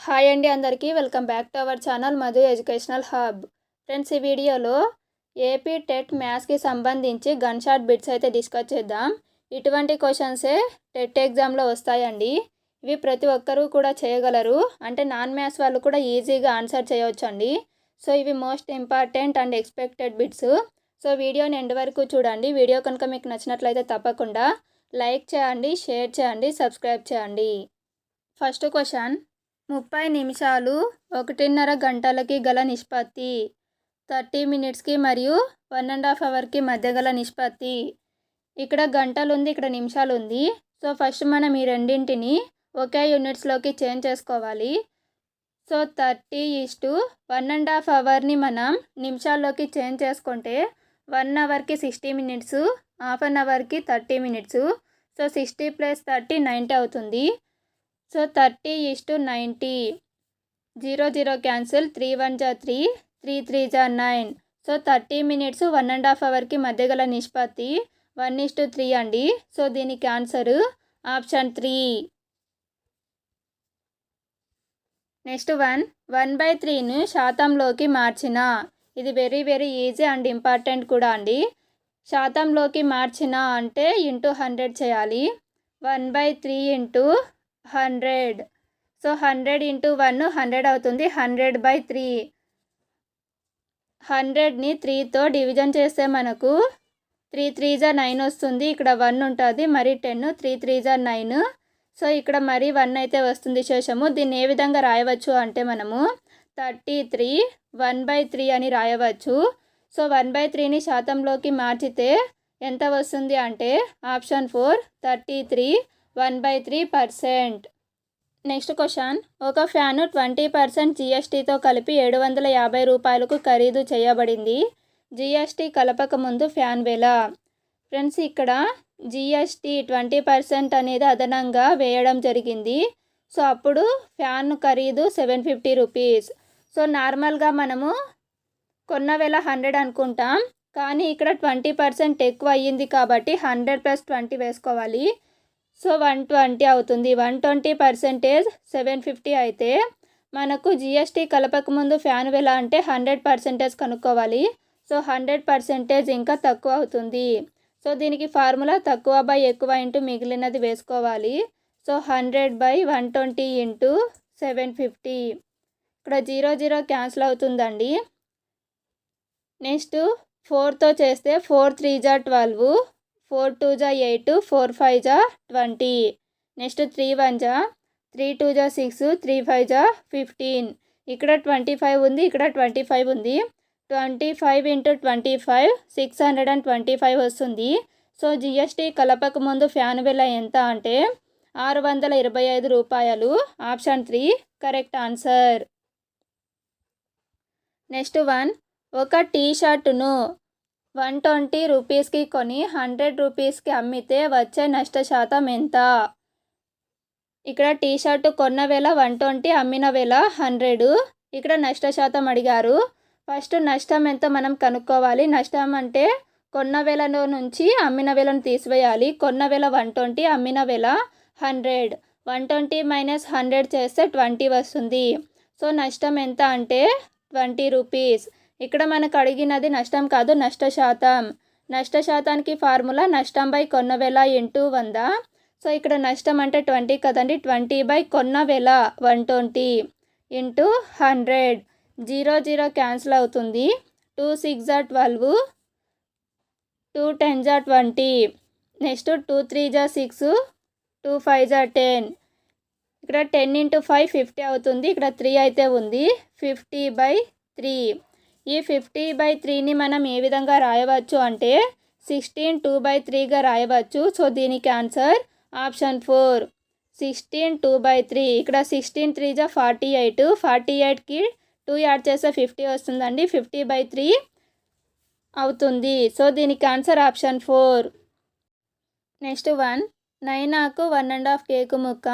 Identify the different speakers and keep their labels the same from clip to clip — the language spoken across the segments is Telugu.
Speaker 1: హాయ్ అండి అందరికీ welcome back to our channel Madhu educational hub. Friends, ఈ వీడియోలో ఏపీ టెట్ మ్యాథ్స్కి సంబంధించి గన్ షాట్ బిట్స్ అయితే డిస్కస్ చేద్దాం. ఇటువంటి క్వశ్చన్సే టెట్ ఎగ్జామ్లో వస్తాయండి. ఇవి ప్రతి ఒక్కరూ కూడా చేయగలరు, అంటే నాన్ మ్యాథ్స్ వాళ్ళు కూడా ఈజీగా ఆన్సర్ చేయవచ్చండి. సో ఇవి most important and expected bits. So వీడియోని ఎండ్ వరకు చూడండి. వీడియో కనుక మీకు నచ్చినట్లయితే తప్పకుండా లైక్ చేయండి, షేర్ చేయండి, సబ్స్క్రైబ్ చేయండి. ఫస్ట్ క్వశ్చన్, 30 నిమిషాలు 1.5 గంటలకి గల నిష్పత్తి 30 మినిట్స్కి మరియు 1.5 అవర్కి మధ్య గల నిష్పత్తి. ఇక్కడ గంటలు ఉంది, ఇక్కడ నిమిషాలు ఉంది. సో ఫస్ట్ మనం ఈ రెండింటిని ఒకే యూనిట్స్లోకి చేంజ్ చేసుకోవాలి. సో 30:1.5 అవర్ని మనం నిమిషాల్లోకి చేంజ్ చేసుకుంటే 1 అవర్కి 60 మినిట్స్, హాఫ్ అన్ అవర్కి 30 మినిట్స్. సో 60 + 30 90 అవుతుంది. So 30:90, 0 cancel, 3 1 = 3, 3 3 = 9. సో 30 మినిట్స్ 1.5 అవర్కి మధ్య గల నిష్పత్తి 1:3 అండి. సో దీనికి ఆన్సర్ ఆప్షన్ 3. నెక్స్ట్ 1/3ను శాతంలోకి మార్చిన. ఇది వెరీ ఈజీ అండ్ ఇంపార్టెంట్ కూడా అండి. శాతంలోకి మార్చిన అంటే ఇంటూ 100 చేయాలి. 1/3 × 100. సో 100 × 1 100 అవుతుంది. 100/3. 100ని 3తో డివిజన్ చేస్తే మనకు 3 3 = 9 వస్తుంది. ఇక్కడ 1 ఉంటుంది, మరి 10, 3 3 = 9. సో ఇక్కడ మరి 1 అయితే వస్తుంది శేషము. దీన్ని ఏ విధంగా రాయవచ్చు అంటే మనము 33 1/3 అని రాయవచ్చు. సో 1/3ని శాతంలోకి మార్చితే ఎంత వస్తుంది అంటే ఆప్షన్ 4 33 1/3%. నెక్స్ట్ క్వశ్చన్, ఒక ఫ్యాను 20% GSTతో కలిపి 750 రూపాయలకు ఖరీదు చేయబడింది. GST కలపక ముందు ఫ్యాన్ వెల. ఫ్రెండ్స్, ఇక్కడ GST 20% అనేది అదనంగా వేయడం జరిగింది. సో అప్పుడు ఫ్యాన్ ఖరీదు 750 రూపీస్. సో నార్మల్గా మనము కొన్న వెల 100 అనుకుంటాం, కానీ ఇక్కడ 20% ఎక్కువ అయ్యింది కాబట్టి 100 + 20 వేసుకోవాలి. సో 120 అవుతుంది. 120% 750 అయితే మనకు GST కలపకముందు ఫ్యాన్ వెల అంటే 100% కనుక్కోవాలి. సో 100% ఇంకా తక్కువ అవుతుంది. సో దీనికి ఫార్ములా తక్కువ బై ఎక్కువ ఇంటూ మిగిలినది వేసుకోవాలి. సో 100/120 × 750. ఇక్కడ 0 క్యాన్సిల్ అవుతుందండి. నెక్స్ట్ 4తో చేస్తే 4 3 = 12, 4 2 = 8, 4 5 = 20. నెక్స్ట్ 3 1 = 3 2 = 6, 3 5 = 15. ఇక్కడ 25 ఉంది, ఇక్కడ 25 ఉంది. 25 × 25 625 వస్తుంది. సో GST కలపక ముందు ఫ్యాన్ వెల ఎంత అంటే 625 రూపాయలు. Option 3 correct answer. నెక్స్ట్ ఒక టీ షర్టును 120 రూపీస్కి కొని 100 రూపీస్కి అమ్మితే వచ్చే నష్ట శాతం ఎంత? ఇక్కడ టీ షర్టు కొన్న వెల 120, అమ్మిన వెల 100. ఇక్కడ నష్ట శాతం అడిగారు. ఫస్ట్ నష్టం ఎంత మనం కనుక్కోవాలి. నష్టం అంటే కొన్న వెలలో నుంచి అమ్మిన వెలను తీసివేయాలి. కొన్న వెల 120, అమ్మిన వెల 100. 120 - 100 చేస్తే 20 వస్తుంది. సో నష్టం ఎంత అంటే 20 రూపీస్. ఇక్కడ మనకు అడిగినది నష్టం కాదు, నష్ట శాతం. నష్ట శాతానికి ఫార్ములా నష్టం బై కొన్న వెల × 100. సో ఇక్కడ నష్టం అంటే 20 కదండి. 20 కొన్న వెల 120 × 100. 0 క్యాన్సిల్ అవుతుంది. 2 6 = 12, 2 10 = 20. నెక్స్ట్ 2 3 = 6, 2 5 = 10. ఇక్కడ 10 × 5 50 అవుతుంది. ఇక్కడ 3 అయితే ఉంది. 50/3. ఈ 50/3ని మనం ఏ విధంగా రాయవచ్చు అంటే 16 2/3గా రాయవచ్చు. సో దీనికి ఆన్సర్ ఆప్షన్ 4 16 2/3. ఇక్కడ 16 3 = 48, 48కి 2 యాడ్ చేస్తే 50 వస్తుందండి. 50/3 అవుతుంది. సో దీనికి ఆన్సర్ ఆప్షన్ 4. నెక్స్ట్ నైనాకు 1.5 కేకు ముక్క,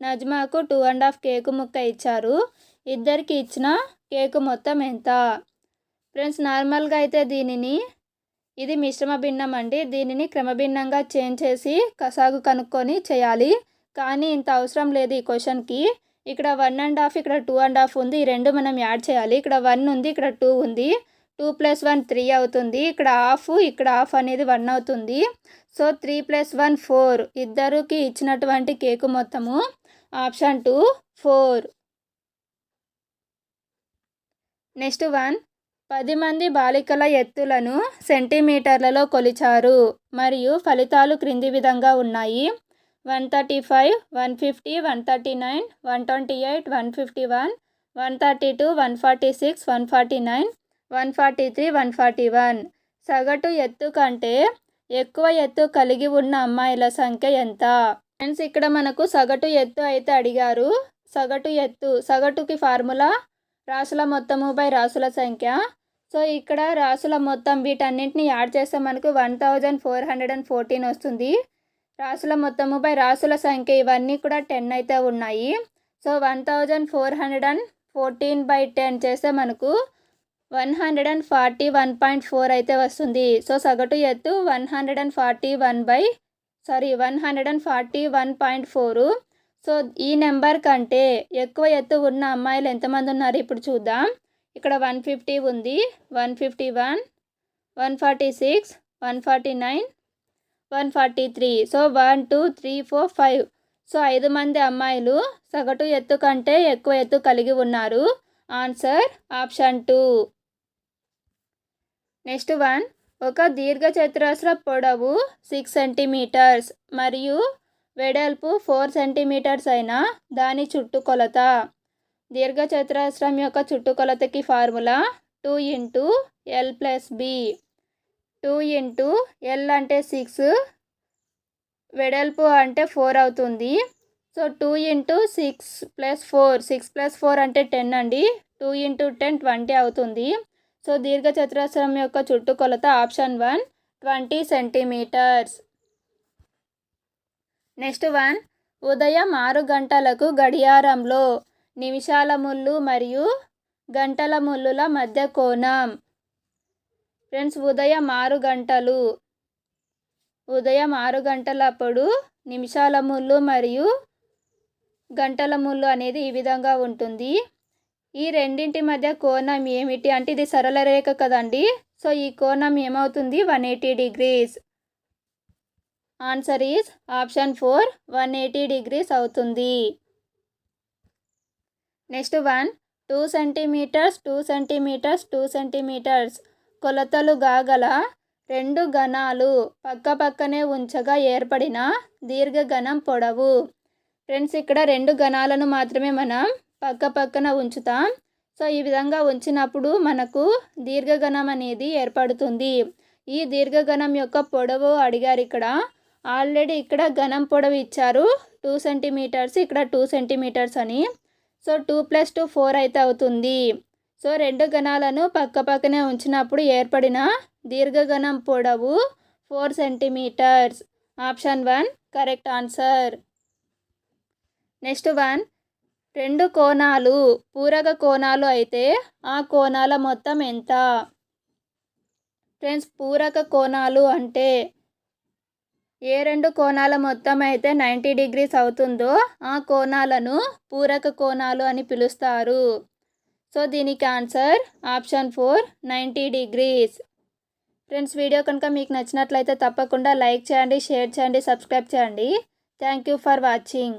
Speaker 1: నజ్మాకు 2.5 కేకు ముక్క ఇచ్చారు. ఇద్దరికి ఇచ్చిన కేకు మొత్తం ఎంత? ఫ్రెండ్స్, నార్మల్గా అయితే ఇది మిశ్రమ భిన్నం అండి. దీనిని క్రమభిన్నంగా చేంజ్ చేసి కసాగు కనుక్కొని చేయాలి. కానీ ఇంత అవసరం లేదు ఈ క్వశ్చన్కి. ఇక్కడ 1.5 ఇక్కడ 2.5 ఉంది. ఈ రెండు మనం యాడ్ చేయాలి. ఇక్కడ 1 ఉంది, ఇక్కడ 2 ఉంది. 2 + 1 3 అవుతుంది. ఇక్కడ హాఫ్ అనేది 1 అవుతుంది. సో 3 + 1 4. ఇద్దరికి ఇచ్చినటువంటి కేకు మొత్తము ఆప్షన్ 2 4. నెక్స్ట్ 1. 10 మంది బాలికల ఎత్తులను సెంటీమీటర్లలో కొలిచారు మరియు ఫలితాలు క్రింది విధంగా ఉన్నాయి. 135, 150, 139, 128, 151, 132, 146, 149, 143, 141. సగటు ఎత్తు కంటే ఎక్కువ ఎత్తు కలిగి ఉన్న అమ్మాయిల సంఖ్య ఎంత? ఫ్రెండ్స్, ఇక్కడ మనకు సగటు ఎత్తు అయితే అడిగారు. సగటుకి ఫార్ములా రాసుల మొత్తము బై రాసుల సంఖ్య. సో ఇక్కడ రాసుల మొత్తం వీటన్నింటిని యాడ్ చేస్తే మనకు 1414 వస్తుంది. రాసుల మొత్తము బై రాసుల సంఖ్య ఇవన్నీ కూడా 10 అయితే ఉన్నాయి. సో 1414 బై 10 చేస్తే మనకు 141.4 అయితే వస్తుంది. సో సగటు ఎత్తు 141.4. సో ఈ నెంబర్ కంటే ఎక్కువ ఎత్తు ఉన్న అమ్మాయిలు ఎంతమంది ఉన్నారు ఇప్పుడు చూద్దాం. ఇక్కడ 150 ఉంది, 151, 146, 149, 143. సో 1, 2, 3, 4, 5. సో 5 మంది అమ్మాయిలు సగటు ఎత్తు కంటే ఎక్కువ ఎత్తు కలిగి ఉన్నారు. Answer option 2. నెక్స్ట్ 1. ఒక దీర్ఘచతురస్ర పొడవు 6 సెంటీమీటర్స్ మరియు వెడల్పు 4 సెంటీమీటర్స్ అయిన దాని చుట్టుకొలత. దీర్ఘచతురస్రం యొక్క చుట్టుకొలతకి ఫార్ములా 2 × L + B. 2 × L అంటే 6, వెడల్పు అంటే 4 అవుతుంది. సో 2 × 6 + 4, 6 + 4 అంటే 10 అండి. 2 × 10 20 అవుతుంది. సో దీర్ఘచతురస్రం యొక్క చుట్టుకొలత ఆప్షన్ 1 20 సెంటీమీటర్స్. నెక్స్ట్ 1. ఉదయం 6 గంటలకు గడియారంలో నిమిషాల ముళ్ళు మరియు గంటల ముళ్ళుల మధ్య కోణం. ఫ్రెండ్స్, ఉదయం 6 గంటలప్పుడు నిమిషాల ముళ్ళు మరియు గంటల ముళ్ళు అనేది ఈ విధంగా ఉంటుంది. ఈ రెండింటి మధ్య కోణం ఏమిటి అంటే ఇది సరళ రేఖ కదండి. సో ఈ కోణం ఏమవుతుంది? 180 degrees. Answer is option 4 180 degrees అవుతుంది. నెక్స్ట్ 1. 2 సెంటీమీటర్స్ 2 సెంటీమీటర్స్ 2 సెంటీమీటర్స్ కొలతలు గల రెండు ఘనాలు పక్కపక్కనే ఉంచగా ఏర్పడిన దీర్ఘఘనం పొడవు. ఫ్రెండ్స్, ఇక్కడ రెండు ఘనాలను మాత్రమే మనం పక్కపక్కన ఉంచుతాం. సో ఈ విధంగా ఉంచినప్పుడు మనకు దీర్ఘఘనం అనేది ఏర్పడుతుంది. ఈ దీర్ఘఘనం యొక్క పొడవు అడిగారు. ఇక్కడ ఆల్రెడీ ఇక్కడ ఘనం పొడవు ఇచ్చారు 2 సెంటీమీటర్స్, ఇక్కడ 2 సెంటీమీటర్స్ అని. సో 2 + 2 4 అయితే అవుతుంది. సో రెండు ఘనాలను పక్కపక్కనే ఉంచినప్పుడు ఏర్పడిన దీర్ఘఘనం పొడవు 4 centimetres. Option 1 correct answer. Next 1. రెండు కోణాలు పూరక కోణాలు అయితే ఆ కోణాల మొత్తం ఎంత? ఫ్రెండ్స్, పూరక కోణాలు అంటే ఏ రెండు కోణాల మొత్తం అయితే 90 degrees అవుతుందో ఆ కోణాలను పూరక కోణాలు అని పిలుస్తారు. సో దీనికి answer option 4 90 degrees. Friends, video కనుక మీకు నచ్చినట్లయితే తప్పకుండా లైక్ చేయండి, షేర్ చేయండి, సబ్స్క్రైబ్ చేయండి. Thank you for watching.